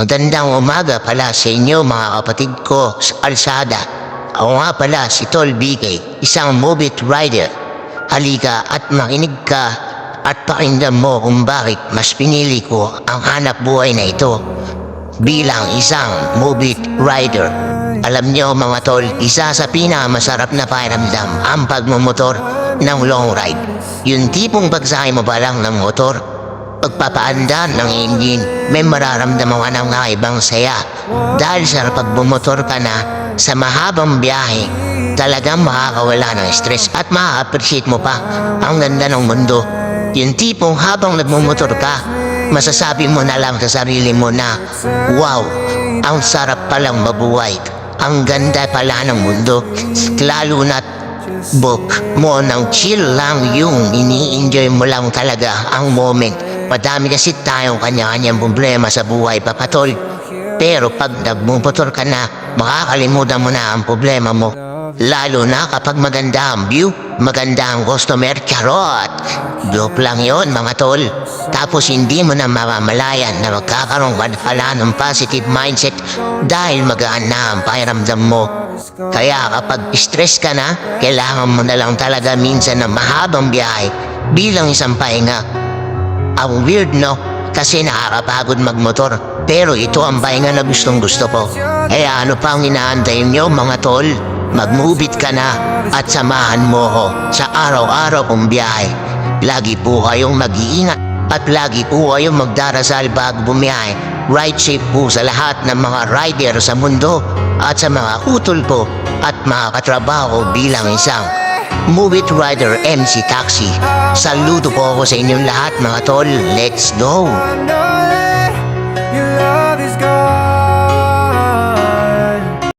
Magandang umaga pala sa inyo mga kapatid ko sa kalsada. Ako nga pala si Tol BK, isang mobile rider. Halika at makinig ka at pakinggan mo kung bakit mas pinili ko ang hanap buhay na ito bilang isang mobile rider. Alam nyo mga tol, isa sa pinakamasarap na pakiramdam ang pagmumotor ng long ride. Yung tipong pagsakay mo pa lang ng motor, pagpapaandar ng engine, may mararamdaman ka ng ibang saya. Dahil sa pagbumotor ka na sa mahabang biyahe, talagang makakawala ng stress at ma-appreciate mo pa ang ganda ng mundo. Yung tipong habang nagmumotor ka, masasabi mo na lang sa sarili mo na, wow, ang sarap palang mabuhay. Ang ganda pala ng mundo, lalo na't book mo ng chill lang yung ini-enjoy mo lang talaga ang moment. Madami kasi tayong kanya-kanyang problema sa buhay, papatol. Pero pag nagmumotor ka na, makakalimutan mo na ang problema mo. Lalo na kapag maganda ang view, maganda ang customer, charot. Joke lang yon mga tol. Tapos hindi mo na mamamalayan na magkakaroon ka pala ng positive mindset dahil magaan na ang pakiramdam mo. Kaya kapag stress ka na, kailangan mo na lang talaga minsan ng mahabang biyahe bilang isang pahinga. Ang weird no, kasi nakakapagod magmotor, pero ito ang pahinga na gustong gusto ko. Kaya ano pa ang inaantay nyo mga tol? Mag-move ka na at samahan mo ko sa araw-araw kong biyahe. Lagi po kayong mag-iingat at lagi po kayong magdarasal bago bumiyahe. Ride safe po sa lahat ng mga rider sa mundo at sa mga utol ko at mga katrabaho bilang isang Move It Rider MC Taxi. Saludo po ako sa inyong lahat mga tol. Let's go!